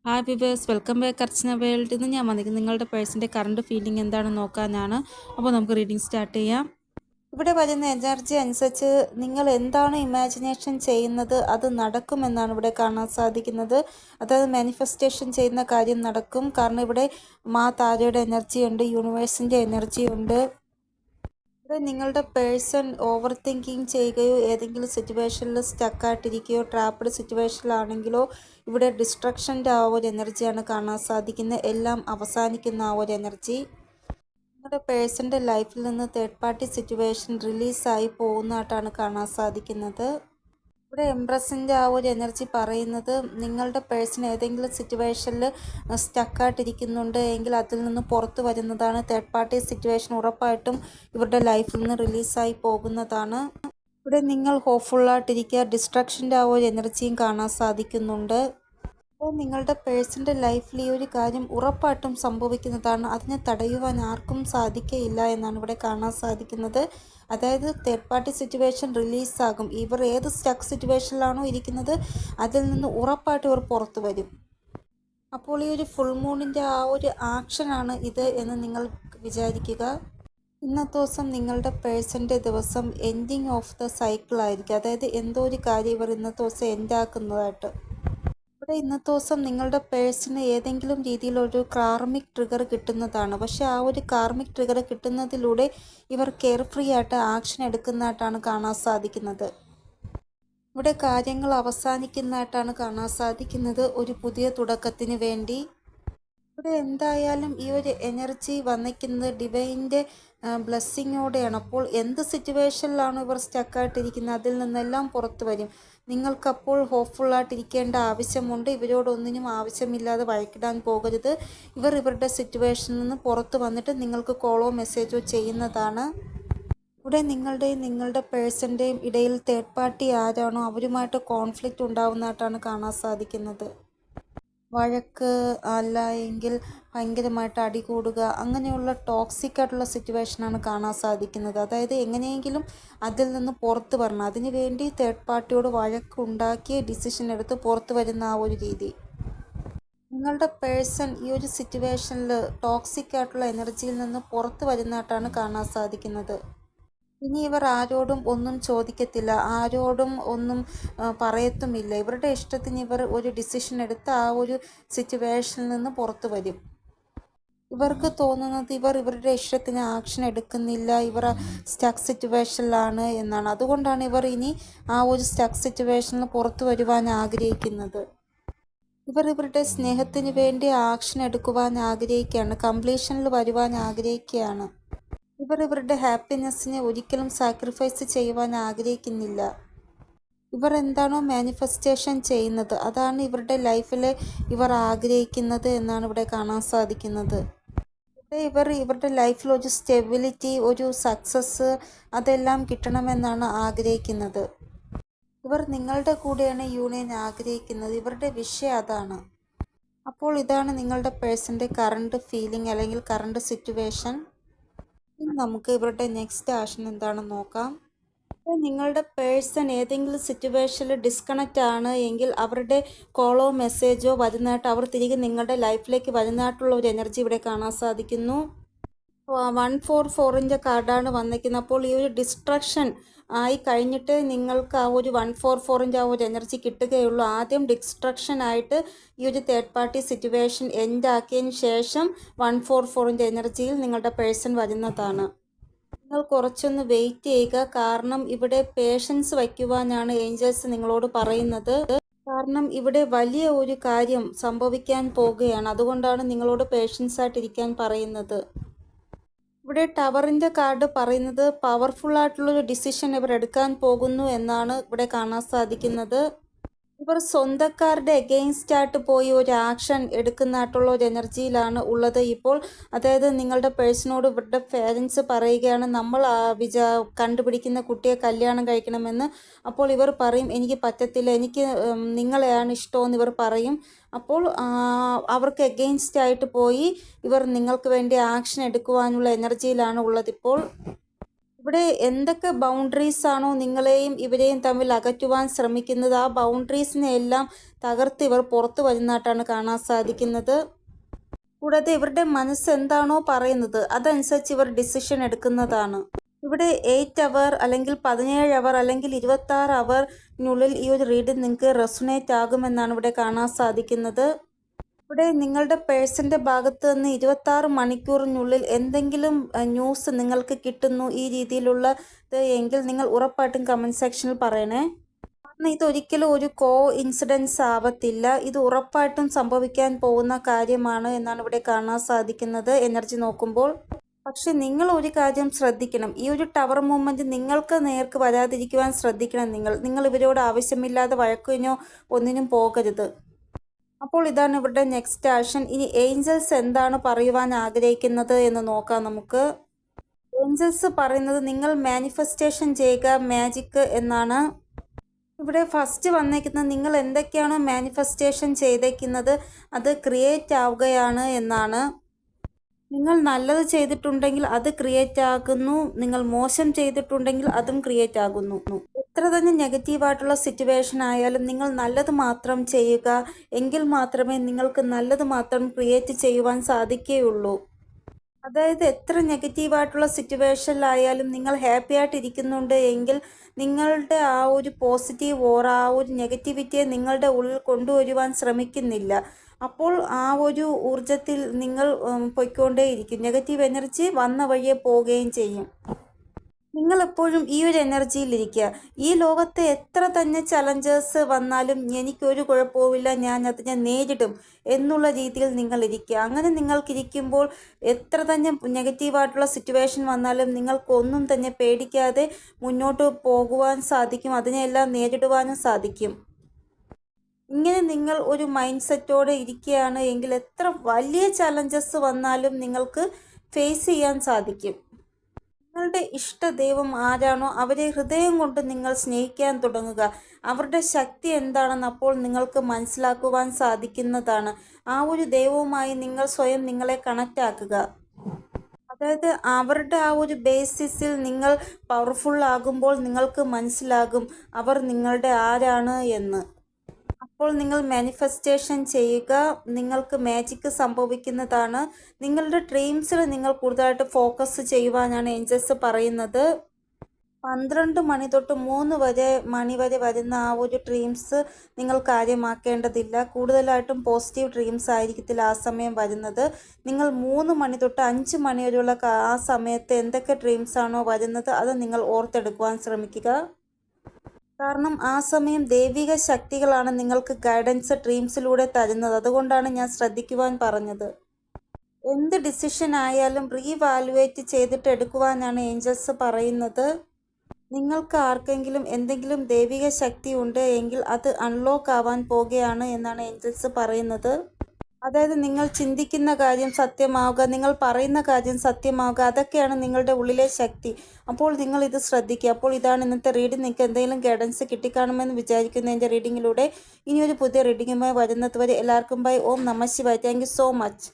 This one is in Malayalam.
ഹായ് വിവേഴ്സ്, വെൽക്കം ബാക്ക് അർച്ചന വേൾഡ്. ഇന്ന് ഞാൻ വന്നിരിക്കുന്നത് നിങ്ങളുടെ പേഴ്സൻ്റെ കറണ്ട് ഫീലിംഗ് എന്താണെന്ന് നോക്കാനാണ്. അപ്പോൾ നമുക്ക് റീഡിംഗ് സ്റ്റാർട്ട് ചെയ്യാം. ഇവിടെ വരുന്ന എനർജി അനുസരിച്ച് നിങ്ങൾ എന്താണ് ഇമാജിനേഷൻ ചെയ്യുന്നത് അത് നടക്കുമെന്നാണ് ഇവിടെ കാണാൻ സാധിക്കുന്നത്. അതായത് മാനിഫെസ്റ്റേഷൻ ചെയ്യുന്ന കാര്യം നടക്കും. കാരണം ഇവിടെ മാ താരയുടെ എനർജി ഉണ്ട്, യൂണിവേഴ്സിൻ്റെ എനർജി ഉണ്ട്. ഇവിടെ നിങ്ങളുടെ പേഴ്സൺ ഓവർ തിങ്കിങ് ചെയ്യുകയോ ഏതെങ്കിലും സിറ്റുവേഷനിൽ സ്റ്റക്കായിട്ടിരിക്കുകയോ ട്രാപ്പ്ഡ് സിറ്റുവേഷനിലാണെങ്കിലോ ഇവിടെ ഡിസ്ട്രക്ഷൻ്റെ ആ ഒരു എനർജിയാണ് കാണാൻ സാധിക്കുന്നത്. എല്ലാം അവസാനിക്കുന്ന ആ ഒരു എനർജി. നിങ്ങളുടെ പേഴ്സൻ്റെ ലൈഫിൽ നിന്ന് തേർഡ് പാർട്ടി സിറ്റുവേഷൻ റിലീസായി പോകുന്നതായിട്ടാണ് കാണാൻ സാധിക്കുന്നത്. ഇവിടെ എംപ്രസിൻ്റെ ആ ഒരു എനർജി പറയുന്നത് നിങ്ങളുടെ പേഴ്സൺ ഏതെങ്കിലും സിറ്റുവേഷനിൽ സ്റ്റക്കായിട്ടിരിക്കുന്നുണ്ട് എങ്കിൽ അതിൽ നിന്ന് പുറത്തു വരുന്നതാണ്. തേർഡ് പാർട്ടി സിറ്റുവേഷൻ ഉറപ്പായിട്ടും ഇവരുടെ ലൈഫിൽ നിന്ന് റിലീസായി പോകുന്നതാണ്. ഇവിടെ നിങ്ങൾ ഹോപ്പ്ഫുള്ളായിട്ടിരിക്കുക. ഡിസ്ട്രാക്ഷൻ്റെ ആ ഒരു എനർജിയും കാണാൻ സാധിക്കുന്നുണ്ട്. അപ്പോൾ നിങ്ങളുടെ പേഴ്സൻ്റെ ലൈഫിൽ ഈ ഒരു കാര്യം ഉറപ്പായിട്ടും സംഭവിക്കുന്നതാണ്. അതിനെ തടയുവാൻ ആർക്കും സാധിക്കയില്ല എന്നാണ് ഇവിടെ കാണാൻ സാധിക്കുന്നത്. അതായത് തേർഡ് പാർട്ടി സിറ്റുവേഷൻ റിലീസാകും. ഇവർ ഏത് സ്റ്റക്ക് സിറ്റുവേഷനിലാണോ ഇരിക്കുന്നത് അതിൽ നിന്ന് ഉറപ്പായിട്ട് ഇവർ പുറത്തു വരും. അപ്പോൾ ഈ ഒരു ഫുൾ മൂണിൻ്റെ ആ ഒരു ആക്ഷനാണ് ഇത് എന്ന് നിങ്ങൾ വിചാരിക്കുക. ഇന്നത്തെ ദിവസം നിങ്ങളുടെ പേഴ്സൻ്റെ ദിവസം എൻഡിങ് ഓഫ് ദ സൈക്കിൾ ആയിരിക്കും. അതായത് എന്തോ ഒരു കാര്യം ഇവർ ഇന്നത്തെ ദിവസം എൻഡാക്കുന്നതായിട്ട്. ഇവിടെ ഇന്നത്തെ ദിവസം നിങ്ങളുടെ പേഴ്സണ് ഏതെങ്കിലും രീതിയിലൊരു കാർമിക് ട്രിഗർ കിട്ടുന്നതാണ്. പക്ഷേ ആ ഒരു കാർമിക് ട്രിഗർ കിട്ടുന്നതിലൂടെ ഇവർ കെയർ ഫ്രീ ആയിട്ട് ആക്ഷൻ എടുക്കുന്നതായിട്ടാണ് കാണാൻ സാധിക്കുന്നത്. ഇവിടെ കാര്യങ്ങൾ അവസാനിക്കുന്നതായിട്ടാണ് കാണാൻ സാധിക്കുന്നത്, ഒരു പുതിയ തുടക്കത്തിന് വേണ്ടി. ഇവിടെ എന്തായാലും ഈ ഒരു എനർജി വന്നിരിക്കുന്നത് ഡിവൈൻ്റെ ബ്ലെസ്സിങ്ങോടെയാണ്. അപ്പോൾ എന്ത് സിറ്റുവേഷനിലാണ് ഇവർ സ്റ്റക്കായിട്ടിരിക്കുന്നത് അതിൽ നിന്നെല്ലാം പുറത്തു വരും. നിങ്ങൾക്കപ്പോൾ ഹോപ്പ്ഫുള്ളായിട്ടിരിക്കേണ്ട ആവശ്യമുണ്ട്. ഇവരോടൊന്നിനും ആവശ്യമില്ലാതെ വഴക്കിടാൻ പോകരുത്. ഇവർ ഇവരുടെ സിറ്റുവേഷനിൽ നിന്ന് പുറത്തു വന്നിട്ട് നിങ്ങൾക്ക് കോളോ മെസ്സേജോ ചെയ്യുന്നതാണ്. ഇവിടെ നിങ്ങളുടെയും നിങ്ങളുടെ പേഴ്സൻ്റെയും ഇടയിൽ തേർഡ് പാർട്ടി ആരാണോ അവരുമായിട്ട് കോൺഫ്ലിക്റ്റ് ഉണ്ടാവുന്നതായിട്ടാണ് കാണാൻ സാധിക്കുന്നത്. വഴക്ക് അല്ല എങ്കിൽ ഭയങ്കരമായിട്ട് അടി കൂടുക, അങ്ങനെയുള്ള ടോക്സിക് ആയിട്ടുള്ള സിറ്റുവേഷനാണ് കാണാൻ സാധിക്കുന്നത്. അതായത് എങ്ങനെയെങ്കിലും അതിൽ നിന്ന് പുറത്ത് വരണം. അതിനു വേണ്ടി തേർഡ് പാർട്ടിയോട് വഴക്കുണ്ടാക്കി ഡിസിഷൻ എടുത്ത് പുറത്ത് വരുന്ന ആ ഒരു രീതി. നിങ്ങളുടെ പേഴ്സൺ ഈ ഒരു സിറ്റുവേഷനിൽ ടോക്സിക് ആയിട്ടുള്ള എനർജിയിൽ നിന്ന് പുറത്ത് വരുന്നതായിട്ടാണ് കാണാൻ സാധിക്കുന്നത്. ഇനി ഇവർ ആരോടും ഒന്നും ചോദിക്കത്തില്ല, ആരോടും ഒന്നും പറയത്തുമില്ല. ഇവരുടെ ഇഷ്ടത്തിന് ഇവർ ഒരു ഡിസിഷൻ എടുത്ത് ആ ഒരു സിറ്റുവേഷനിൽ നിന്ന് പുറത്തു വരും. ഇവർക്ക് തോന്നുന്നത് ഇവർ ഇവരുടെ ഇഷ്ടത്തിന് ആക്ഷൻ എടുക്കുന്നില്ല, ഇവർ സ്റ്റക്ക് സിറ്റുവേഷനിലാണ് എന്നാണ്. അതുകൊണ്ടാണ് ഇവർ ഇനി ആ ഒരു സ്റ്റക്ക് സിറ്റുവേഷനിൽ പുറത്തു വരുവാൻ ആഗ്രഹിക്കുന്നത്. ഇവർ ഇവരുടെ സ്നേഹത്തിന് വേണ്ടി ആക്ഷൻ എടുക്കുവാൻ ആഗ്രഹിക്കുകയാണ്, കംപ്ലീഷനിൽ വരുവാൻ ആഗ്രഹിക്കുകയാണ്. ഇവർ ഇവരുടെ ഹാപ്പിനെസ്സിനെ ഒരിക്കലും സാക്രിഫൈസ് ചെയ്യുവാൻ ആഗ്രഹിക്കുന്നില്ല. ഇവർ എന്താണോ മാനിഫെസ്റ്റേഷൻ ചെയ്യുന്നത് അതാണ് ഇവരുടെ ലൈഫിൽ ഇവർ ആഗ്രഹിക്കുന്നത് എന്നാണ് ഇവിടെ കാണാൻ സാധിക്കുന്നത്. ഇവർ ഇവരുടെ ലൈഫിൽ ഒരു സ്റ്റെബിലിറ്റി, ഒരു സക്സസ് അതെല്ലാം കിട്ടണമെന്നാണ് ആഗ്രഹിക്കുന്നത്. ഇവർ നിങ്ങളുടെ കൂടെയാണ് യൂണിയൻ ആഗ്രഹിക്കുന്നത്. ഇവരുടെ വിഷയം അതാണ്. അപ്പോൾ ഇതാണ് നിങ്ങളുടെ പേഴ്സൻ്റെ കറണ്ട് ഫീലിംഗ് അല്ലെങ്കിൽ കറണ്ട് സിറ്റുവേഷൻ. ഇനി നമുക്ക് ഇവരുടെ നെക്സ്റ്റ് ആക്ഷൻ എന്താണെന്ന് നോക്കാം. നിങ്ങളുടെ പേഴ്സൺ ഏതെങ്കിലും സിറ്റുവേഷനിൽ ഡിസ്കണക്റ്റ് ആണ് എങ്കിൽ അവരുടെ കോളോ മെസ്സേജോ വരുന്നതായിട്ട് അവർ തിരികെ നിങ്ങളുടെ ലൈഫിലേക്ക് വരുന്നതായിട്ടുള്ള ഒരു എനർജി ഇവിടെ കാണാൻ സാധിക്കുന്നു. 144ൻ്റെ കാർഡാണ് വന്നിരിക്കുന്നത്. അപ്പോൾ ഈ ഒരു ഡിസ്ട്രക്ഷൻ ആയി കഴിഞ്ഞിട്ട് നിങ്ങൾക്ക് ആ ഒരു 144ൻ്റെ ആ ഒരു എനർജി കിട്ടുകയുള്ളൂ. ആദ്യം ഡിസ്ട്രക്ഷൻ ആയിട്ട് ഈ ഒരു തേർഡ് പാർട്ടി സിറ്റുവേഷൻ എൻഡ് ആക്കിയതിന് ശേഷം 144ൻ്റെ എനർജിയിൽ നിങ്ങളുടെ പേഴ്സൺ വരുന്നതാണ്. നിങ്ങൾ കുറച്ചൊന്ന് വെയിറ്റ് ചെയ്യുക. കാരണം ഇവിടെ പേഷ്യൻസ് വയ്ക്കുവാനാണ് ഏഞ്ചൽസ് നിങ്ങളോട് പറയുന്നത്. കാരണം ഇവിടെ വലിയ ഒരു കാര്യം സംഭവിക്കാൻ പോകുകയാണ്. അതുകൊണ്ടാണ് നിങ്ങളോട് പേഷ്യൻസ് ആയിട്ടിരിക്കാൻ പറയുന്നത്. ഇവിടെ ടവറിൻ്റെ കാർഡ് പറയുന്നത് പവർഫുള്ളായിട്ടുള്ളൊരു ഡിസിഷൻ ഇവർ എടുക്കാൻ പോകുന്നു എന്നാണ് ഇവിടെ കാണാൻ സാധിക്കുന്നത്. ഇവർ സ്വന്തക്കാരുടെ എഗെയിൻസ്റ്റ് ആയിട്ട് പോയി ഒരു ആക്ഷൻ എടുക്കുന്നതായിട്ടുള്ള ഒരു എനർജിയിലാണ് ഉള്ളത് ഇപ്പോൾ. അതായത് നിങ്ങളുടെ പേഴ്സണോട് ഇവരുടെ പേരൻസ് പറയുകയാണ് നമ്മൾ കണ്ടുപിടിക്കുന്ന കുട്ടിയെ കല്യാണം കഴിക്കണമെന്ന്. അപ്പോൾ ഇവർ പറയും എനിക്ക് പറ്റത്തില്ല, എനിക്ക് നിങ്ങളെയാണ് ഇഷ്ടമെന്ന് ഇവർ പറയും. അപ്പോൾ അവർക്ക് എഗെയിൻസ്റ്റ് ആയിട്ട് പോയി ഇവർ നിങ്ങൾക്ക് വേണ്ടി ആക്ഷൻ എടുക്കുവാനുള്ള എനർജിയിലാണ് ഉള്ളതിപ്പോൾ. ഇവിടെ എന്തൊക്കെ ബൗണ്ടറീസ് ആണോ നിങ്ങളെയും ഇവരെയും തമ്മിൽ അകറ്റുവാൻ ശ്രമിക്കുന്നത്, ആ ബൗണ്ടറീസിനെ എല്ലാം തകർത്ത് ഇവർ പുറത്തു വരുന്നതായിട്ടാണ് കാണാൻ സാധിക്കുന്നത്. കൂടാതെ ഇവരുടെ മനസ്സ് എന്താണോ പറയുന്നത് അതനുസരിച്ച് ഇവർ ഡിസിഷൻ എടുക്കുന്നതാണ്. ഇവിടെ 8 അവർ അല്ലെങ്കിൽ 17 അവർ അല്ലെങ്കിൽ 26 അവറിനുള്ളിൽ ഈ ഒരു റീഡിംഗ് നിങ്ങൾക്ക് റെസൊനേറ്റ് ആകുമെന്നാണ് ഇവിടെ കാണാൻ സാധിക്കുന്നത്. ഇവിടെ നിങ്ങളുടെ പേഴ്സൻ്റെ ഭാഗത്ത് നിന്ന് 26 മണിക്കൂറിനുള്ളിൽ എന്തെങ്കിലും ന്യൂസ് നിങ്ങൾക്ക് കിട്ടുന്നു ഈ രീതിയിലുള്ളത് എങ്കിൽ നിങ്ങൾ ഉറപ്പായിട്ടും കമൻറ്റ് സെക്ഷനിൽ പറയണേ. കാരണം ഇതൊരിക്കലും ഒരു ഇൻസിഡൻസ് ആവത്തില്ല, ഇത് ഉറപ്പായിട്ടും സംഭവിക്കാൻ പോകുന്ന കാര്യമാണ് എന്നാണ് ഇവിടെ കാണാൻ സാധിക്കുന്നത് എനർജി നോക്കുമ്പോൾ. പക്ഷെ നിങ്ങൾ ഒരു കാര്യം ശ്രദ്ധിക്കണം, ഈ ഒരു ടവർ മൂവ്മെൻറ്റ് നിങ്ങൾക്ക് നേർക്ക് വരാതിരിക്കുവാൻ ശ്രദ്ധിക്കണം. നിങ്ങൾ ഇവരോട് ആവശ്യമില്ലാതെ വഴക്കിനോ ഒന്നിനും പോകരുത്. അപ്പോൾ ഇതാണ് ഇവരുടെ നെക്സ്റ്റ് ആക്ഷൻ. ഇനി ഏഞ്ചൽസ് എന്താണ് പറയുവാൻ ആഗ്രഹിക്കുന്നത് എന്ന് നോക്കാം നമുക്ക്. ഏഞ്ചൽസ് പറയുന്നത് നിങ്ങൾ മാനിഫെസ്റ്റേഷൻ ചെയ്യുക മാജിക് എന്നാണ്. ഇവിടെ ഫസ്റ്റ് വന്നേക്കുന്നത് നിങ്ങൾ എന്തൊക്കെയാണോ മാനിഫെസ്റ്റേഷൻ ചെയ്തേക്കുന്നത് അത് ക്രിയേറ്റ് ആവുകയാണ് എന്നാണ്. നിങ്ങൾ നല്ലത് ചെയ്തിട്ടുണ്ടെങ്കിൽ അത് ക്രിയേറ്റ് ആകുന്നു, നിങ്ങൾ മോശം ചെയ്തിട്ടുണ്ടെങ്കിൽ അതും ക്രിയേറ്റ് ആകുന്നു. എത്ര തന്നെ നെഗറ്റീവായിട്ടുള്ള സിറ്റുവേഷൻ ആയാലും നിങ്ങൾ നല്ലത് മാത്രം ചെയ്യുക, എങ്കിൽ മാത്രമേ നിങ്ങൾക്ക് നല്ലത് മാത്രം ക്രിയേറ്റ് ചെയ്യുവാൻ സാധിക്കുകയുള്ളൂ. അതായത് എത്ര നെഗറ്റീവായിട്ടുള്ള സിറ്റുവേഷനിലായാലും നിങ്ങൾ ഹാപ്പി ആയിട്ട് ഇരിക്കുന്നുണ്ട് എങ്കിൽ നിങ്ങളുടെ ആ ഒരു പോസിറ്റീവ് ഓർ ആ ഒരു നെഗറ്റിവിറ്റിയെ നിങ്ങളുടെ ഉള്ളിൽ കൊണ്ടുവരുവാൻ ശ്രമിക്കുന്നില്ല. അപ്പോൾ ആ ഒരു ഊർജത്തിൽ നിങ്ങൾ പൊയ്ക്കൊണ്ടേയിരിക്കും. നെഗറ്റീവ് എനർജി വന്ന വഴിയെ പോവുകയും ചെയ്യും. നിങ്ങളെപ്പോഴും ഈ ഒരു എനർജിയിലിരിക്കുക. ഈ ലോകത്തെ എത്ര തന്നെ ചലഞ്ചേഴ്സ് വന്നാലും എനിക്കൊരു കുഴപ്പവുമില്ല, ഞാൻ അതിനെ നേരിടും എന്നുള്ള രീതിയിൽ നിങ്ങളിരിക്കുക. അങ്ങനെ നിങ്ങൾക്കിരിക്കുമ്പോൾ എത്ര തന്നെ നെഗറ്റീവായിട്ടുള്ള സിറ്റുവേഷൻ വന്നാലും നിങ്ങൾക്കൊന്നും തന്നെ പേടിക്കാതെ മുന്നോട്ട് പോകുവാൻ സാധിക്കും, അതിനെല്ലാം നേരിടുവാനും സാധിക്കും. ഇങ്ങനെ നിങ്ങൾ ഒരു മൈൻഡ് സെറ്റോടെ ഇരിക്കുകയാണ് എങ്കിൽ എത്ര വലിയ ചലഞ്ചസ് വന്നാലും നിങ്ങൾക്ക് ഫേസ് ചെയ്യാൻ സാധിക്കും. നിങ്ങളുടെ ഇഷ്ടദൈവം ആരാണോ അവരെ ഹൃദയം കൊണ്ട് നിങ്ങൾ സ്നേഹിക്കാൻ തുടങ്ങുക. അവരുടെ ശക്തി എന്താണെന്ന് അപ്പോൾ നിങ്ങൾക്ക് മനസ്സിലാക്കുവാൻ സാധിക്കുന്നതാണ്. ആ ഒരു ദൈവവുമായി നിങ്ങൾ സ്വയം നിങ്ങളെ കണക്റ്റ് ആക്കുക. അതായത് അവരുടെ ആ ഒരു ബേസിസിൽ നിങ്ങൾ പവർഫുൾ ആകുമ്പോൾ നിങ്ങൾക്ക് മനസ്സിലാകും അവർ നിങ്ങളുടെ ആരാണ് എന്ന്. അപ്പോൾ നിങ്ങൾ മാനിഫെസ്റ്റേഷൻ ചെയ്യുക, നിങ്ങൾക്ക് മാജിക് സംഭവിക്കുന്നതാണ്. നിങ്ങളുടെ ഡ്രീംസിൽ നിങ്ങൾ കൂടുതലായിട്ട് ഫോക്കസ് ചെയ്യുവാനാണ് ഏഞ്ചൽസ് പറയുന്നത്. 12 മണി തൊട്ട് 3 മണി വരെ വരുന്ന ആ ഒരു ഡ്രീംസ് നിങ്ങൾ കാര്യമാക്കേണ്ടതില്ല. കൂടുതലായിട്ടും പോസിറ്റീവ് ഡ്രീംസ് ആയിരിക്കത്തില്ല ആ സമയം വരുന്നത്. നിങ്ങൾ 3 മണി തൊട്ട് 5 മണി വരെയുള്ള ആ സമയത്ത് എന്തൊക്കെ ഡ്രീംസ് ആണോ വരുന്നത് അത് നിങ്ങൾ ഓർത്തെടുക്കുവാൻ ശ്രമിക്കുക. കാരണം ആ സമയം ദൈവിക ശക്തികളാണ് നിങ്ങൾക്ക് ഗൈഡൻസ് ഡ്രീംസിലൂടെ തരുന്നത്. അതുകൊണ്ടാണ് ഞാൻ ശ്രദ്ധിക്കുവാൻ പറഞ്ഞത്. എന്ത് ഡിസിഷൻ ആയാലും റീവാലുവേറ്റ് ചെയ്തിട്ട് എടുക്കുവാനാണ് ഏഞ്ചൽസ് പറയുന്നത്. നിങ്ങൾക്ക് ആർക്കെങ്കിലും എന്തെങ്കിലും ദൈവിക ശക്തി ഉണ്ട് എങ്കിൽ അത് അൺലോക്ക് ആവാൻ പോകുകയാണ് എന്നാണ് ഏഞ്ചൽസ് പറയുന്നത്. അതായത് നിങ്ങൾ ചിന്തിക്കുന്ന കാര്യം സത്യമാവുക, നിങ്ങൾ പറയുന്ന കാര്യം സത്യമാവുക, അതൊക്കെയാണ് നിങ്ങളുടെ ഉള്ളിലെ ശക്തി. അപ്പോൾ നിങ്ങൾ ഇത് ശ്രദ്ധിക്കുക. അപ്പോൾ ഇതാണ് ഇന്നത്തെ റീഡിംഗ്. നിങ്ങൾക്ക് എന്തെങ്കിലും ഗൈഡൻസ് കിട്ടിക്കാണുമെന്ന് വിചാരിക്കുന്നു എൻ്റെ റീഡിങ്ങിലൂടെ. ഇനിയൊരു പുതിയ റീഡിങ്ങുമായി വരുന്നത് വരെ എല്ലാവർക്കും ബൈ. ഓം നമഃ ശിവായ. Thank you so much.